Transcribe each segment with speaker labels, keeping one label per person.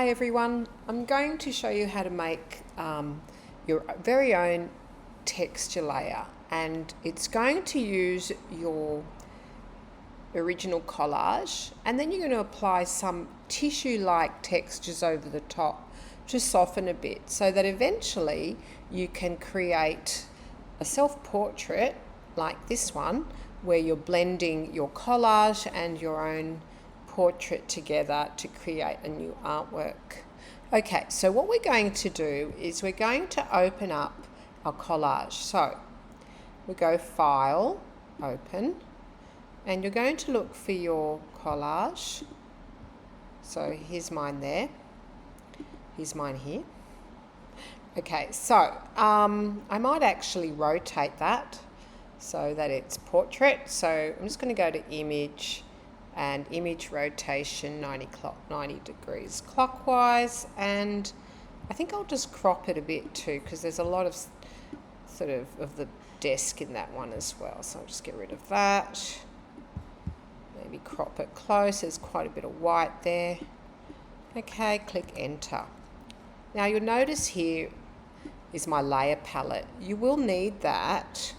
Speaker 1: Hi everyone, I'm going to show you how to make your very own texture layer, and it's going to use your original collage, and then you're going to apply some tissue-like textures over the top to soften a bit so that eventually you can create a self-portrait like this one where you're blending your collage and your own portrait together to create a new artwork. Okay, so what we're going to do is we're going to open up our collage. So we go File, Open, and you're going to look for your collage. So here's mine there. Here's mine here. Okay, so I might actually rotate that so that it's portrait. So I'm just going to go to Image and Image Rotation 90 degrees clockwise, and I think I'll just crop it a bit too because there's a lot of sort of the desk in that one as well. So I'll just get rid of that. Maybe crop it close. There's quite a bit of white there. Okay, click Enter. Now you'll notice here is my layer palette. You will need that,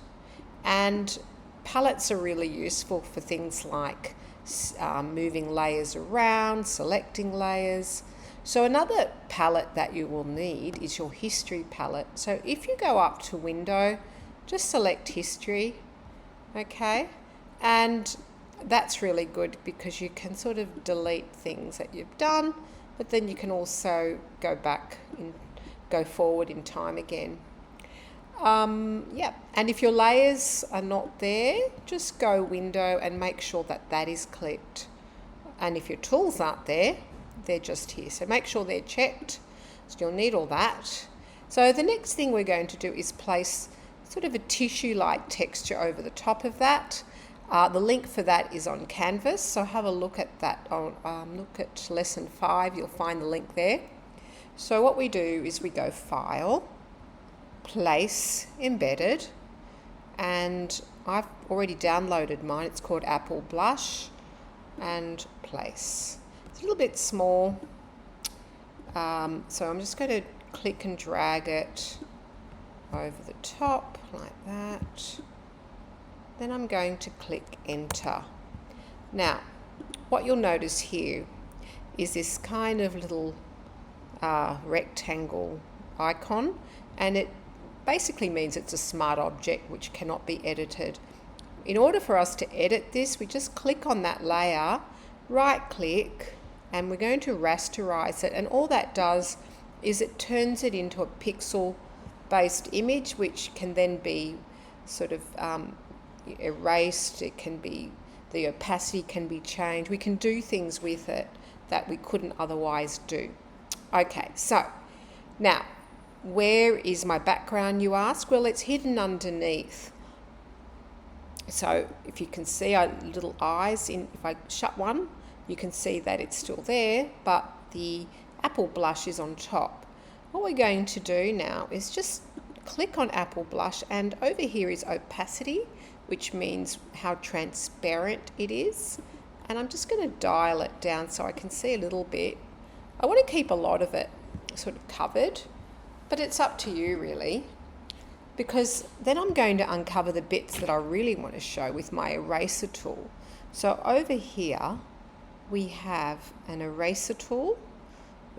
Speaker 1: and palettes are really useful for things like moving layers around, selecting layers. So another palette that you will need is your history palette. So if you go up to Window, just select History, okay? And that's really good because you can sort of delete things that you've done, but then you can also go back and go forward in time again. And if your layers are not there, just go Window and make sure that that is clicked. And if your tools aren't there, they're just here. So make sure they're checked. So you'll need all that. So the next thing we're going to do is place sort of a tissue-like texture over the top of that. The link for that is on Canvas, so have a look at that. Look at lesson 5, you'll find the link there. So what we do is we go File, Place, Embedded, and I've already downloaded mine. It's called Apple Blush, and Place. It's a little bit small, so I'm just going to click and drag it over the top like that. Then I'm going to click Enter. Now, what you'll notice here is this kind of little rectangle icon, and it basically means it's a smart object which cannot be edited. In order for us to edit this, we just click on that layer, right click, and we're going to rasterize it, and all that does is it turns it into a pixel based image which can then be sort of erased. It can be, the opacity can be changed. We can do things with it that we couldn't otherwise do. Okay, so now where is my background, you ask? Well, it's hidden underneath. So if you can see our little eyes, if I shut one, you can see that it's still there, but the Apple Blush is on top. What we're going to do now is just click on Apple Blush, and over here is opacity, which means how transparent it is. And I'm just going to dial it down so I can see a little bit. I want to keep a lot of it sort of covered, but it's up to you really, because then I'm going to uncover the bits that I really want to show with my eraser tool. So over here we have an eraser tool.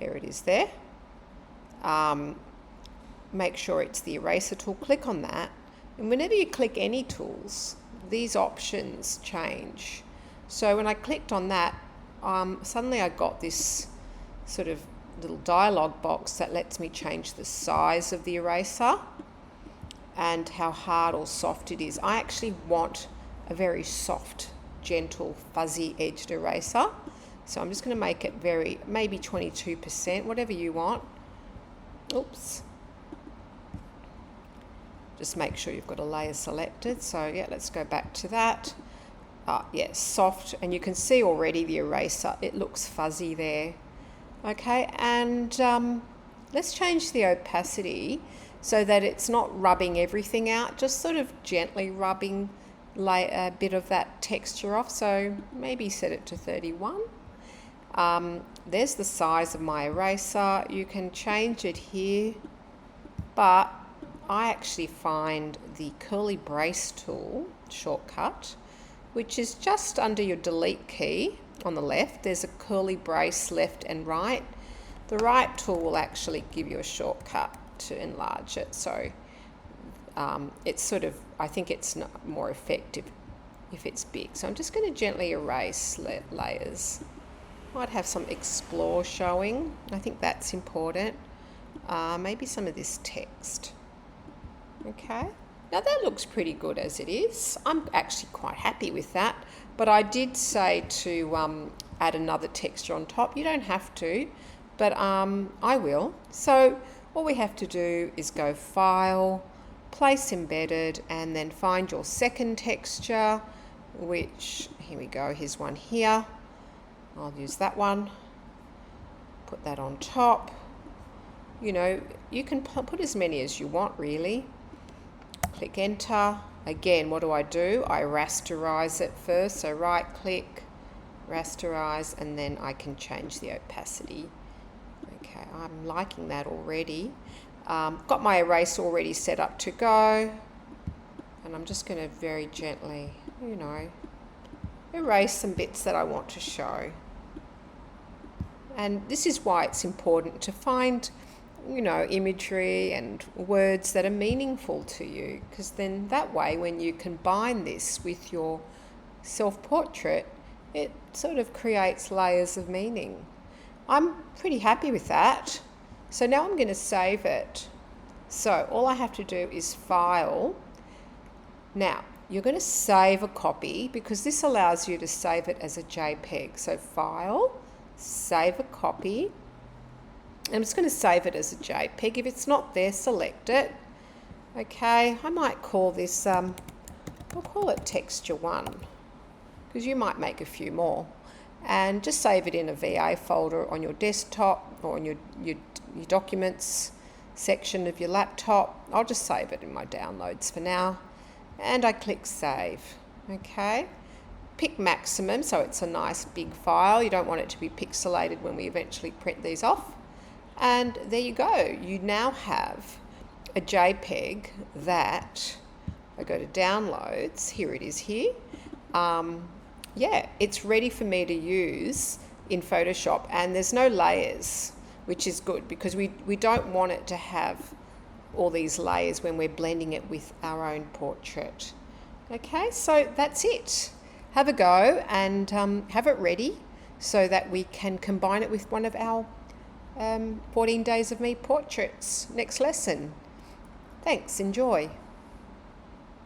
Speaker 1: There it is there. Make sure it's the eraser tool, click on that, and whenever you click any tools, these options change. So when I clicked on that, suddenly I got this sort of little dialog box that lets me change the size of the eraser and how hard or soft it is. I actually want a very soft, gentle, fuzzy edged eraser. So I'm just going to make it maybe 22%, whatever you want. Oops. Just make sure you've got a layer selected. So yeah, let's go back to that. Yeah, soft, and you can see already the eraser, it looks fuzzy there. Okay, and let's change the opacity so that it's not rubbing everything out, just sort of gently rubbing a bit of that texture off. So maybe set it to 31. There's the size of my eraser. You can change it here, but I actually find the curly brace tool shortcut, which is just under your delete key on the left. There's a curly brace left and right. The right tool will actually give you a shortcut to enlarge it. So it's sort of, I think it's more effective if it's big. So I'm just going to gently erase layers. Might have some explore showing. I think that's important. Maybe some of this text. Okay. Now that looks pretty good as it is. I'm actually quite happy with that. But I did say to add another texture on top. You don't have to, but I will. So all we have to do is go File, Place Embedded, and then find your second texture, which, here we go, here's one here. I'll use that one. Put that on top. You know, you can put as many as you want, really. Click Enter. Again, what do? I rasterize it first. So right click, rasterize, and then I can change the opacity. Okay, I'm liking that already. Got my erase already set up to go. And I'm just going to very gently, you know, erase some bits that I want to show. And this is why it's important to find, you know, imagery and words that are meaningful to you, because then that way when you combine this with your self-portrait, it sort of creates layers of meaning. I'm pretty happy with that. So now I'm going to save it. So all I have to do is File. Now you're going to save a copy because this allows you to save it as a JPEG. So File, Save a Copy. I'm just going to save it as a JPEG. If it's not there, select it. Okay, I might call this, I'll call it Texture 1, because you might make a few more. And just save it in a VA folder on your desktop or on your documents section of your laptop. I'll just save it in my downloads for now. And I click Save. Okay. Pick maximum, so it's a nice big file. You don't want it to be pixelated when we eventually print these off. And there you go. You now have a JPEG that, I go to downloads, here it is here. Yeah, it's ready for me to use in Photoshop, and there's no layers, which is good because we don't want it to have all these layers when we're blending it with our own portrait. Okay, so that's it. Have a go and have it ready so that we can combine it with one of our 14 Days of Me portraits next lesson. Thanks, enjoy.